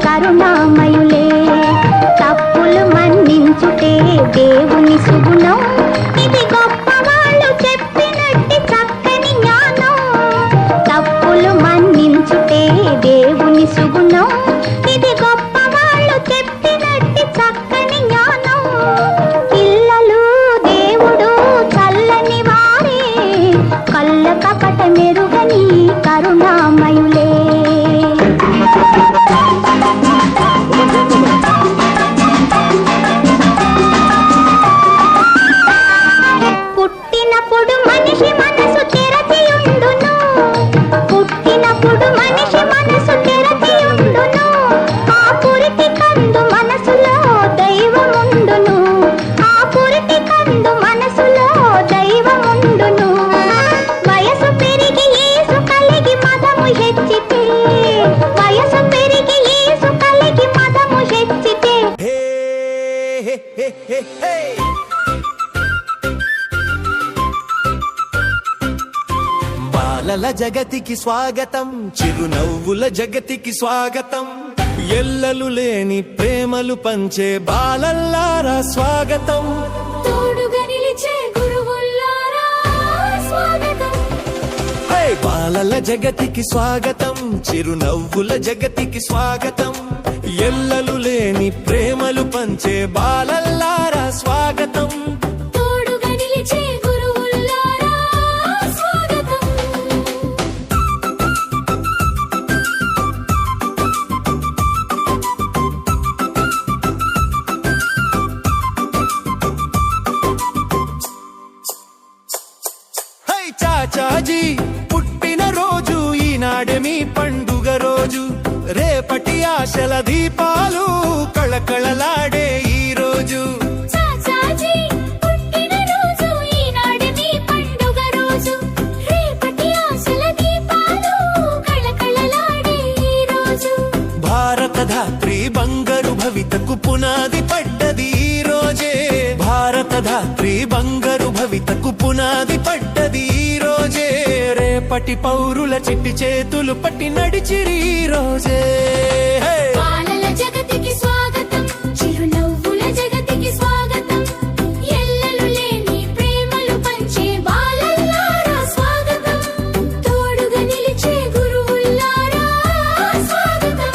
కరుణామయులే. తప్పులు మన్నించుటే దేవుని సుగుణం, ఇది గొప్పవాళ్ళు చెప్పినట్టి చక్కని జ్ఞానం. తప్పులు మన్నించుటే దేవుని సుగుణం, ఇది గొప్పవాళ్ళు చెప్పినట్టి చక్కని జ్ఞానం. పిల్లలు దేవుడు చల్లని వారే, కళ్ళ కపట మెరుగని కరుణామయులే. పుట్టినప్పుడు మనిషి మనసు తెరచియుండును, పుట్టినప్పుడు మనిషి మనసు తెరచియుండును. ఆ పురిటి కందు మనసులో దైవముండును, ఆ పురిటి కందు మనసులో దైవముండును. వయసు పెరిగి యేసు కలిగి మదము హెచ్చితే, వయసు పెరిగి యేసు కలిగి మదము హెచ్చితే. బాలల జగతికి స్వాగతం, చిరునవ్వుల జగతికి స్వాగతం. ఎల్లలు లేని ప్రేమలు పంచే బాలల్లారా స్వాగతం. తోడుగా నిలిచే గురువుల్లారా స్వాగతం. బాలల జగతికి స్వాగతం, చిరునవ్వుల జగతికి స్వాగతం. ఎల్లలు లేని ప్రేమలు పంచే బాలల్లారా స్వాగతం. తోడుగా నిలిచే గురువుల్లారా స్వాగతం. హై చాచాజీ పుట్టిన రోజు ఈనాడే మీ పండుగ రోజు. రేపటి ఆశల దీపాలు కళకళలాడే ఈ రోజు. చాచాజీ పుట్టిన రోజు ఈనాడే మీ పండుగ రోజు. రేపటి ఆశల దీపాలు కళకళలాడే ఈ రోజు. భారత ధాత్రి బంగారు భవితకు పునాది పడ్డది ఈ రోజే. భారత ధాత్రి బంగారు భవితకు పునాది పడ్డది ఈ రోజే. రేపటి పౌరుల చిట్టి చేతులు పట్టి నడిచిరి ఈ రోజే. బాలల జగతికి స్వాగతం, చిరునవ్వుల జగతికి స్వాగతం. ఎల్లలు లేని ప్రేమలు పంచే బాలల్లారా స్వాగతం. తోడుగా నిలిచే గురువుల్లారా స్వాగతం.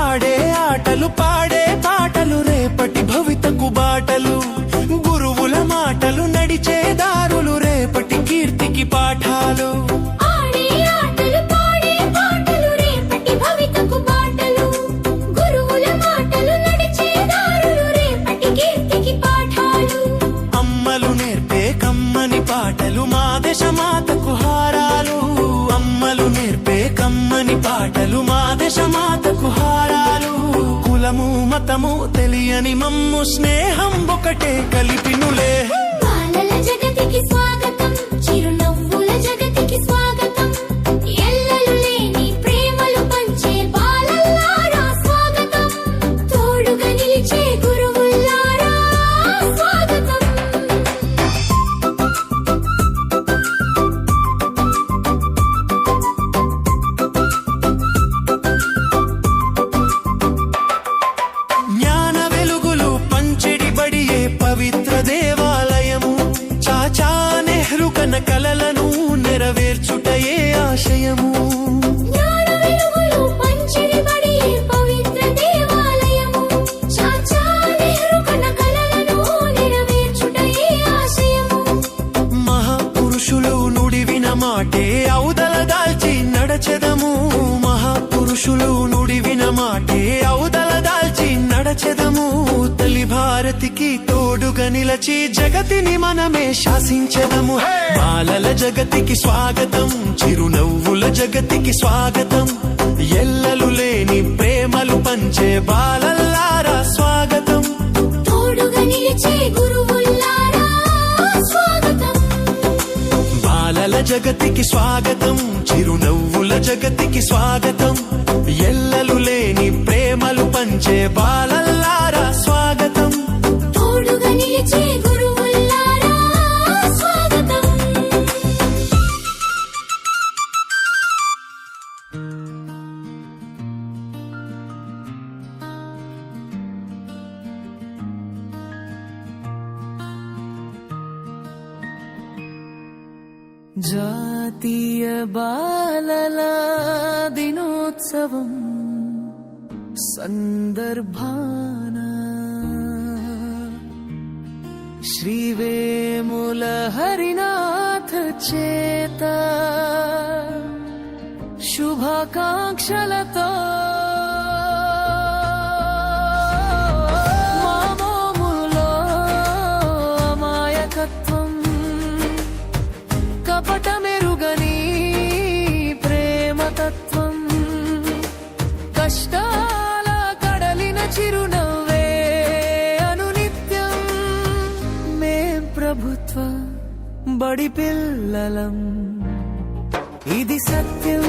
ఆడే ఆటలు పాడే పాటలు రేపటి భవితకు బాటలు. గురువుల మాటలు నడిచే దారులు రేపటి కీర్తికి పాఠాలు. ఆడే ఆటలు పాడే పాటలు రేపటి భవితకు బాటలు. గురువుల మాటలు నడిచే దారులు రేపటి కీర్తికి పాఠాలు. అమ్మలు నేర్పే కమ్మని పాటలు మా దేశ మాతకు హారాలు. అమ్మలు నేర్పే కమ్మని పాటలు మా దేశ మాతకు హారాలు. కులము మతము తెలియని మమ్ము స్నేహం ఒకటే కలిపినులే. బాలల జగతికి స్వాగతం, చిరునవ్వుల జగతికి స్వాగతం. ఎల్లలు లేని ప్రేమలు పంచే బాలల్లారా స్వాగతం. తోడుగా నిలిచే గురువుల్లారా స్వాగతం. జ్ఞాన వెలుగులు పంచెడి బడియే పవిత్ర దేవాలయము. చాచా నెహ్రూ కన కలలను నెరవేర్చుటయే ఆశయము. జ్ఞాన వెలుగులు పంచెడి బడియే పవిత్ర దేవాలయము. చాచా నెహ్రూ కన్న కలలను నెరవేర్చుటయే ఆశయము. మహాపురుషులు నుడివిన మాటే ఔదల దాల్చి నడచెదము. మహాపురుషులు నుడివిన మాటే ఔదల దాల్చి నడచెదము. తల్లి భారతికి తోడుగా నిలచి జగతిని మనమే శాసించెదము. బాలల జగతికి స్వాగతం, చిరునవ్వుల జగతికి స్వాగతం. ఎల్లలు లేని ప్రేమలు పంచే బాలల్లారా స్వాగతం. తోడుగా నిలిచే గురువుల్లారా స్వాగతం. బాలల జగతికి స్వాగతం, చిరునవ్వుల జగతికి స్వాగతం. ఎల్లలు లేని ప్రేమలు పంచే బాలల్లారా స్వాగతం. తోడుగా జాతీయ బాలల దినోత్సవం సందర్భాన శ్రీ వేముల హరినాథ చేత శుభాకాంక్షలతో మామూలులో అమాయకత్వం కపటమెరుగని ప్రేమతత్వం కష్టాల కడలిన చిరునవ్వే అనునిత్యం మేం ప్రభుత్వ బడి పిల్లలం ఇది సత్యం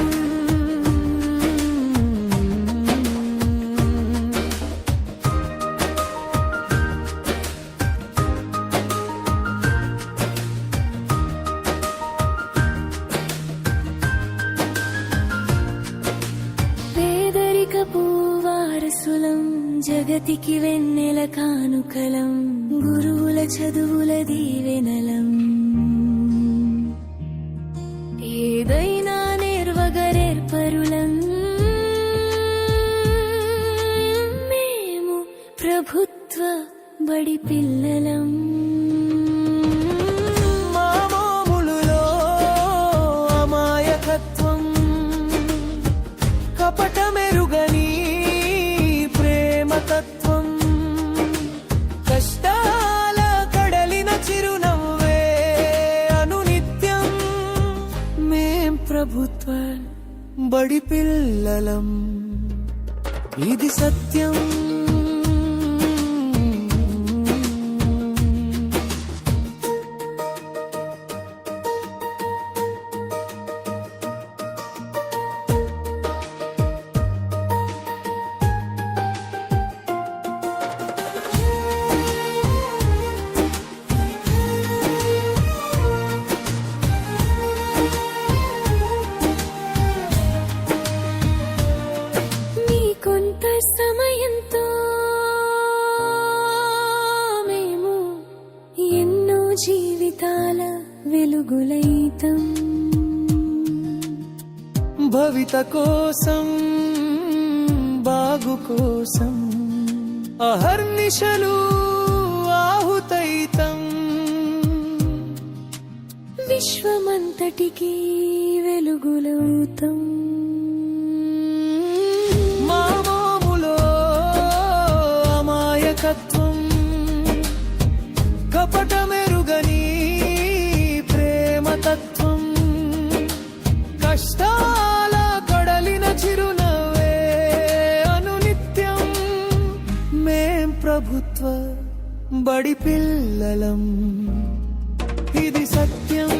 పేదరికపు వారసులం జగతికి వెన్నెల కానుకలం గురువుల చదువుల దీవెనలం ఏదైనా నిర్వగరేర్పరులం మేము ప్రభుత్వ బడి పిల్లలం మామూలులో అమాయకత్వం కపటమెరుగని ప్రేమతత్వం కష్టాల కడలిన చిరునవ్వే అనునిత్యం మేం ప్రభుత్వ బడి పిల్లలం ఇది సత్యం మీ కొంత సమయంతో మేము ఎన్నో జీవితాల వెలుగులైతం భవిత కోసం బాగు కోసం అహర్నిశలు ఆహుతైతం విశ్వమంతటికి వెలుగులవుతం మామూలులో అమాయకత్వం కపటమెరుగని ప్రేమతత్వం కష్టాల కడలిన చిరునవ్వే అనునిత్యం మేం ప్రభుత్వ బడి పిల్లలం ఇది సత్యం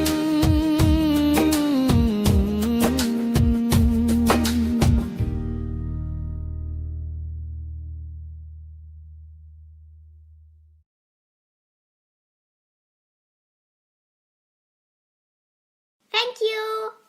Thank you.